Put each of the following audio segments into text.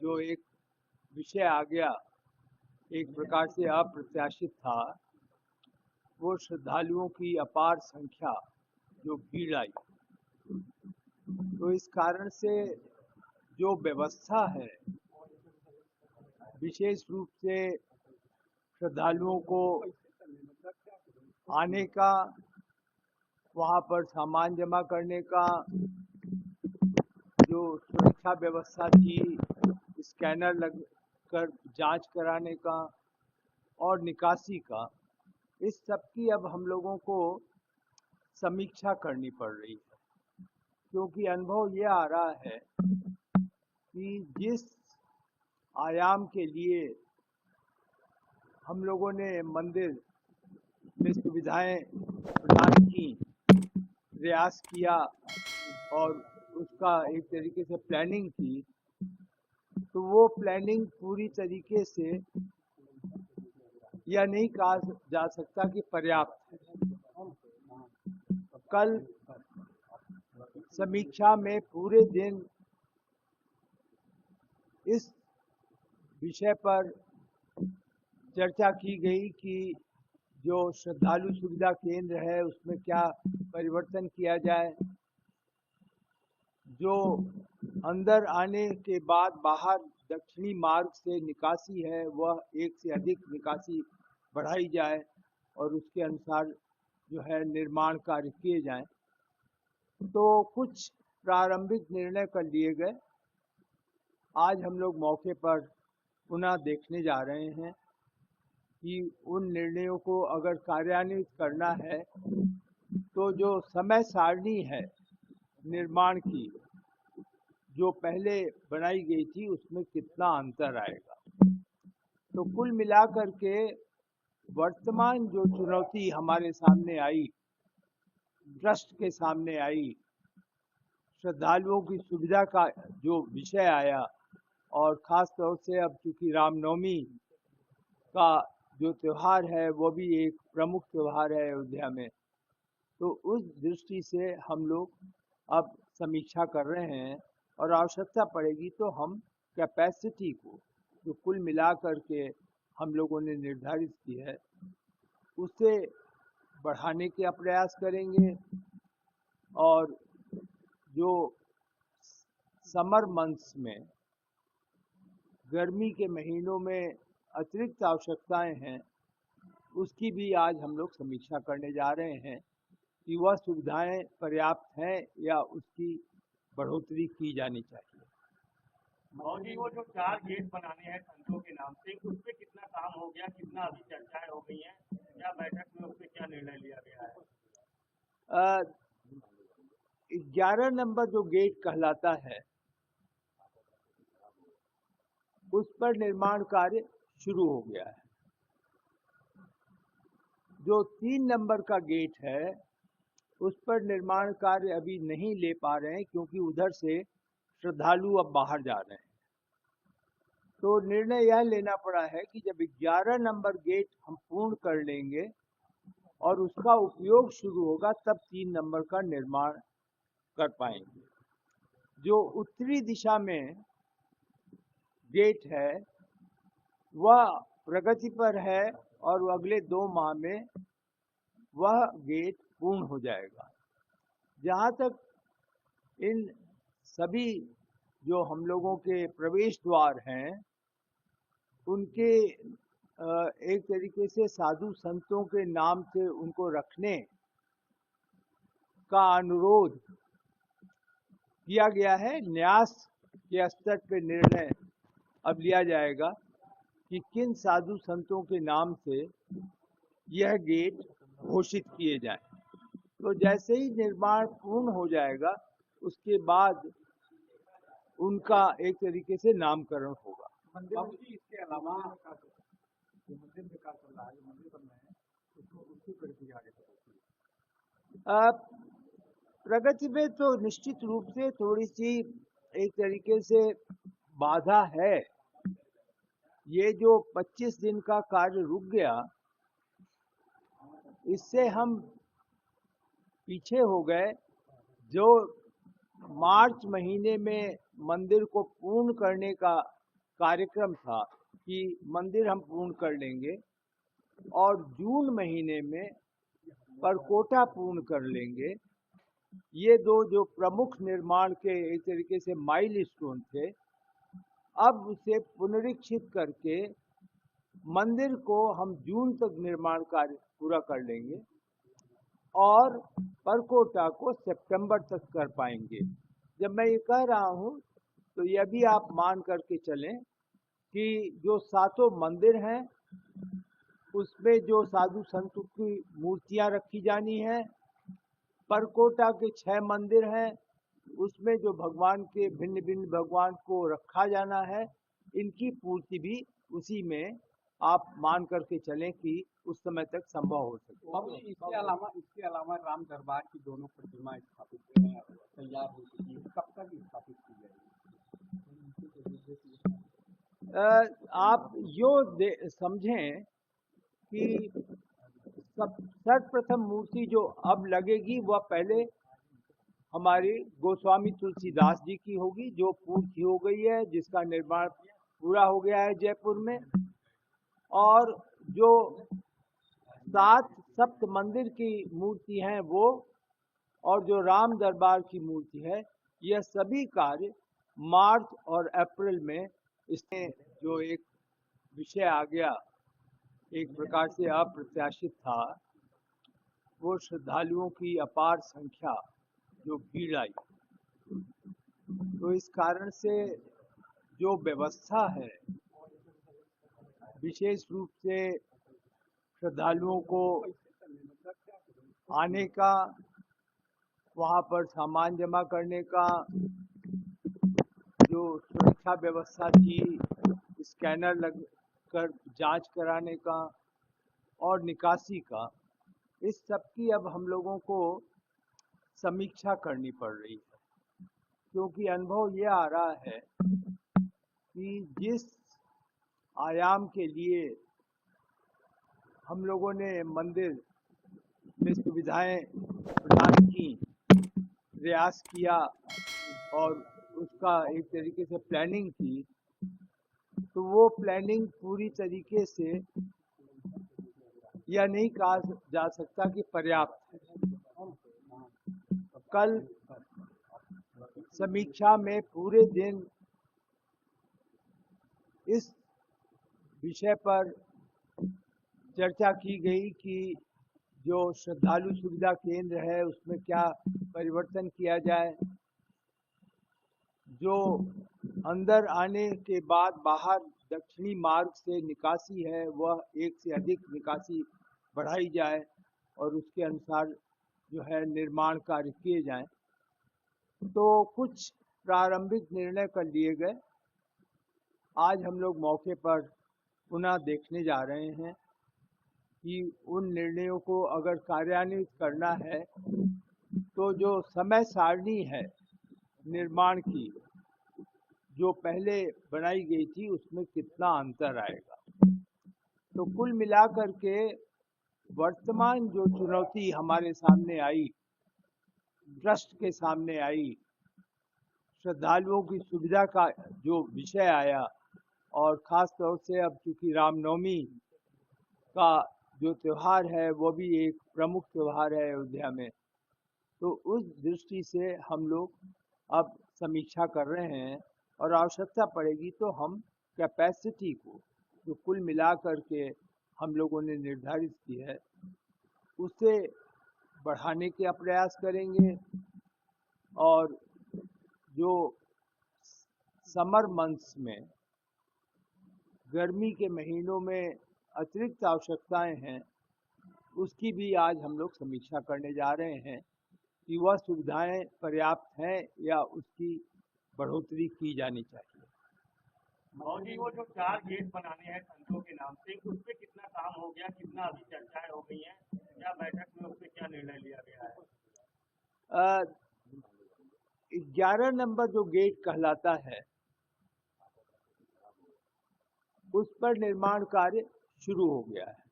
जो एक विषय आ गया, एक प्रकार से अप्रत्याशित था, वो श्रद्धालुओं की अपार संख्या जो भीड़ आई। तो इस कारण से जो व्यवस्था है, विशेष रूप से श्रद्धालुओं को आने का, वहाँ पर सामान जमा करने का, जो सुरक्षा व्यवस्था थी, स्कैनर लग कर जांच कराने का और निकासी का, इस सब की अब हम लोगों को समीक्षा करनी पड़ रही है। क्योंकि अनुभव ये आ रहा है कि जिस आयाम के लिए हम लोगों ने मंदिर में सुविधाएं प्रदान की, प्रयास किया और उसका एक तरीके से प्लानिंग की, तो वो प्लानिंग पूरी तरीके से यह नहीं कहा जा सकता कि पर्याप्त है। कल समीक्षा में पूरे दिन इस विषय पर चर्चा की गई कि जो श्रद्धालु सुविधा केंद्र है उसमें क्या परिवर्तन किया जाए, जो अंदर आने के बाद बाहर दक्षिणी मार्ग से निकासी है वह एक से अधिक निकासी बढ़ाई जाए और उसके अनुसार जो है निर्माण कार्य किए जाएं। तो कुछ प्रारंभिक निर्णय कर लिए गए। आज हम लोग मौके पर पुनः देखने जा रहे हैं कि उन निर्णयों को अगर कार्यान्वित करना है तो जो समय सारणी है निर्माण की, जो पहले बनाई गई थी, उसमें कितना अंतर आएगा। तो कुल मिलाकर के वर्तमान जो चुनौती हमारे सामने आई, ट्रस्ट के सामने आई, श्रद्धालुओं की सुविधा का जो विषय आया, और ख़ास तौर से अब चूँकि रामनवमी का जो त्यौहार है वो भी एक प्रमुख त्यौहार है अयोध्या में, तो उस दृष्टि से हम लोग अब समीक्षा कर रहे हैं और आवश्यकता पड़ेगी तो हम कैपेसिटी को जो कुल मिला करके हम लोगों ने निर्धारित की है उसे बढ़ाने का प्रयास करेंगे। और जो समर मंथ्स में, गर्मी के महीनों में अतिरिक्त आवश्यकताएं हैं, उसकी भी आज हम लोग समीक्षा करने जा रहे हैं कि वह सुविधाएं पर्याप्त हैं या उसकी बढ़ोतरी की जानी चाहिए। मौजी वो जो 4 गेट बनाने हैं संतों के नाम से, उस पे कितना काम हो गया, कितना अभी चर्चाएं हो गई हैं, क्या बैठक में उस पे क्या निर्णय लिया गया है? 11 नंबर जो गेट कहलाता है उस पर निर्माण कार्य शुरू हो गया है। जो 3 नंबर का गेट है उस पर निर्माण कार्य अभी नहीं ले पा रहे हैं क्योंकि उधर से श्रद्धालु अब बाहर जा रहे हैं। तो निर्णय यह लेना पड़ा है कि जब 11 नंबर गेट हम पूर्ण कर लेंगे और उसका उपयोग शुरू होगा तब 3 नंबर का निर्माण कर पाएंगे। जो उत्तरी दिशा में गेट है वह प्रगति पर है और अगले 2 माह में वह गेट पूर्ण हो जाएगा। जहाँ तक इन सभी जो हम लोगों के प्रवेश द्वार हैं उनके एक तरीके से साधु संतों के नाम से उनको रखने का अनुरोध किया गया है। न्यास के स्तर पर निर्णय अब लिया जाएगा कि किन साधु संतों के नाम से यह गेट घोषित किए जाएं। तो जैसे ही निर्माण पूर्ण हो जाएगा उसके बाद उनका एक तरीके से नामकरण होगा। मंदिर इसके अलावा जो मंदिर विकास चल रहा है, जो मंदिर बन रहे हैं, उसकी प्रगति आगे प्रगति में तो निश्चित रूप से थोड़ी सी एक तरीके से बाधा है। ये जो 25 दिन का कार्य रुक गया, इससे हम पीछे हो गए। जो मार्च महीने में मंदिर को पूर्ण करने का कार्यक्रम था कि मंदिर हम पूर्ण कर लेंगे और जून महीने में परकोटा पूर्ण कर लेंगे। ये दो जो प्रमुख निर्माण के एक तरीके से माइलस्टोन थे, अब उसे पुनरीक्षित करके मंदिर को हम जून तक निर्माण कार्य पूरा कर लेंगे और परकोटा को सितंबर तक कर पाएंगे। जब मैं ये कह रहा हूँ तो यह भी आप मान करके चलें कि जो सातों मंदिर हैं उसमें जो साधु संतों की मूर्तियां रखी जानी है, परकोटा के 6 मंदिर हैं उसमें जो भगवान के भिन्न भिन्न भगवान को रखा जाना है, इनकी पूर्ति भी उसी में आप मान करके चलें कि उस समय तक संभव हो सके। बाबू जी, इसके अलावा राम दरबार की दोनों प्रतिमा स्थापित तैयार हो चुकी है, कब तक स्थापित की जाएगी? आप यो समझें कि सर्वप्रथम मूर्ति जो अब लगेगी वह पहले हमारी गोस्वामी तुलसीदास जी की होगी, जो पूर्ति हो गई है, जिसका निर्माण पूरा हो गया है जयपुर में। और जो 7 सप्त मंदिर की मूर्ति हैं वो, और जो राम दरबार की मूर्ति है, यह सभी कार्य मार्च और अप्रैल में, इसमें जो एक विषय आ गया एक प्रकार से अप्रत्याशित था, वो श्रद्धालुओं की अपार संख्या जो भीड़ आई, तो इस कारण से जो व्यवस्था है, विशेष रूप से श्रद्धालुओं को आने का, वहाँ पर सामान जमा करने का, जो सुरक्षा व्यवस्था थी, स्कैनर लग कर जांच कराने का और निकासी का, इस सब की अब हम लोगों को समीक्षा करनी पड़ रही है, क्योंकि अनुभव ये आ रहा है कि जिस आयाम के लिए हम लोगों ने मंदिर में सुविधाएं प्रदान की, प्रयास किया और उसका एक तरीके से प्लानिंग की, तो वो प्लानिंग पूरी तरीके से यह नहीं कहा जा सकता कि पर्याप्त है। कल समीक्षा में पूरे दिन इस विषय पर चर्चा की गई कि जो श्रद्धालु सुविधा केंद्र है उसमें क्या परिवर्तन किया जाए, जो अंदर आने के बाद बाहर दक्षिणी मार्ग से निकासी है वह एक से अधिक निकासी बढ़ाई जाए और उसके अनुसार जो है निर्माण कार्य किए जाएं। तो कुछ प्रारंभिक निर्णय कर लिए गए। आज हम लोग मौके पर पुनः देखने जा रहे हैं कि उन निर्णयों को अगर कार्यान्वित करना है तो जो समय सारणी है निर्माण की, जो पहले बनाई गई थी, उसमें कितना अंतर आएगा। तो कुल मिलाकर के वर्तमान जो चुनौती हमारे सामने आई, ट्रस्ट के सामने आई, श्रद्धालुओं की सुविधा का जो विषय आया, और ख़ास तौर से अब चूँकि रामनवमी का जो त्यौहार है वो भी एक प्रमुख त्यौहार है अयोध्या में, तो उस दृष्टि से हम लोग अब समीक्षा कर रहे हैं और आवश्यकता पड़ेगी तो हम कैपेसिटी को जो कुल मिलाकर के हम लोगों ने निर्धारित की है उसे बढ़ाने का प्रयास करेंगे। और जो समर मंथ्स में, गर्मी के महीनों में अतिरिक्त आवश्यकताएं हैं, उसकी भी आज हम लोग समीक्षा करने जा रहे हैं कि वह सुविधाएं पर्याप्त हैं या उसकी बढ़ोतरी की जानी चाहिए। जी, वो जो 4 गेट बनाने हैं संतों के नाम से, उस पर कितना काम हो गया, कितना अभी चर्चाएं हो गई हैं, क्या बैठक में उस पर क्या निर्णय लिया गया है? 11 नंबर जो गेट कहलाता है उस पर निर्माण कार्य शुरू हो गया है।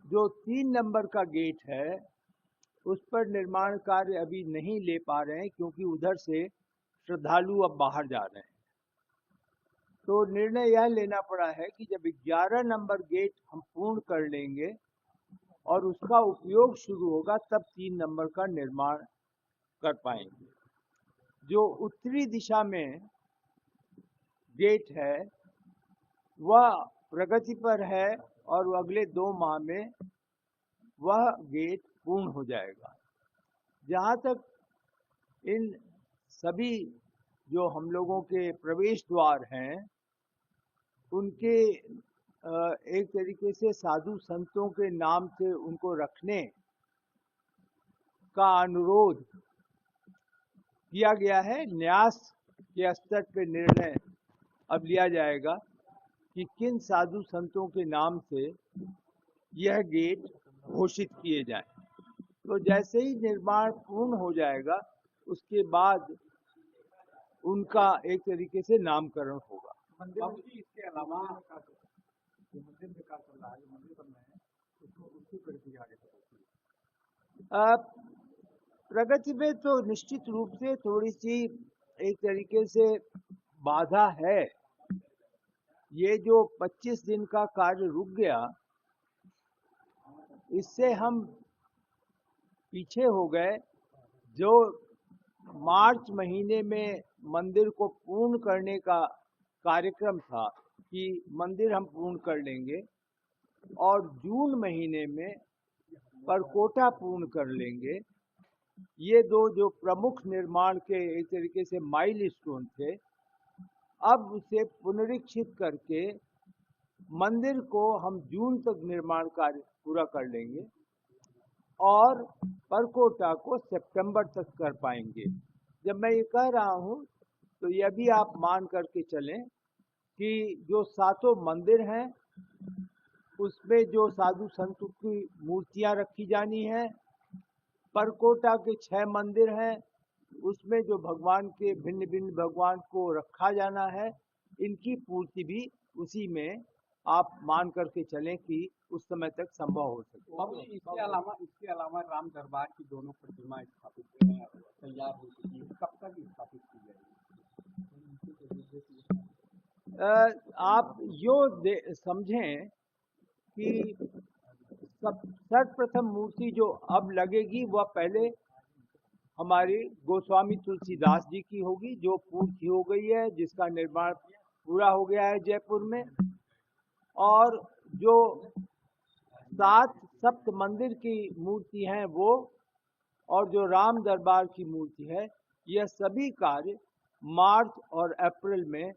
जो 3 नंबर का गेट है उस पर निर्माण कार्य अभी नहीं ले पा रहे हैं, क्योंकि उधर से श्रद्धालु अब बाहर जा रहे हैं। तो निर्णय यह लेना पड़ा है कि जब 11 नंबर गेट हम पूर्ण कर लेंगे और उसका उपयोग शुरू होगा, तब 3 नंबर का निर्माण कर पाएंगे। जो उत्तरी दिशा में गेट है वह प्रगति पर है और अगले 2 माह में वह गेट पूर्ण हो जाएगा। जहाँ तक इन सभी जो हम लोगों के प्रवेश द्वार हैं, उनके एक तरीके से साधु संतों के नाम से उनको रखने का अनुरोध किया गया है। न्यास के स्तर पर निर्णय अब लिया जाएगा कि किन साधु संतों के नाम से यह गेट घोषित किए जाएं। तो जैसे ही निर्माण पूर्ण हो जाएगा, उसके बाद उनका एक तरीके से नामकरण होगा। मंदिर इसके अलावा जो मंदिर विकास चल रहा है, जो मंदिर बन रहे हैं, उसको उसकी प्रगति आगे प्रगति में तो निश्चित रूप से थोड़ी सी एक तरीके से बाधा है। ये जो 25 दिन का कार्य रुक गया, इससे हम पीछे हो गए। जो मार्च महीने में मंदिर को पूर्ण करने का कार्यक्रम था कि मंदिर हम पूर्ण कर लेंगे और जून महीने में परकोटा पूर्ण कर लेंगे, ये दो जो प्रमुख निर्माण के एक तरीके से माइलस्टोन थे, अब उसे पुनरीक्षित करके मंदिर को हम जून तक निर्माण कार्य पूरा कर लेंगे और परकोटा को सितंबर तक कर पाएंगे। जब मैं ये कह रहा हूँ तो यह भी आप मान करके चलें कि जो 7 मंदिर हैं, उसमें जो साधु संतों की मूर्तियां रखी जानी है, परकोटा के 6 मंदिर हैं, उसमें जो भगवान के भिन्न भिन्न भगवान को रखा जाना है, इनकी पूर्ति भी उसी में आप मान करके चलें कि उस समय तक संभव हो सके। अब इसके अलावा राम दरबार की दोनों प्रतिमा स्थापित तैयार हो चुकी है, कब तक स्थापित की जाएगी? आप यो समझें कि सर्वप्रथम मूर्ति जो अब लगेगी वह पहले हमारी गोस्वामी तुलसीदास जी की होगी, जो पूर्ति हो गई है, जिसका निर्माण पूरा हो गया है जयपुर में। और जो 7 सप्त मंदिर की मूर्ति हैं वो, और जो राम दरबार की मूर्ति है, यह सभी कार्य मार्च और अप्रैल में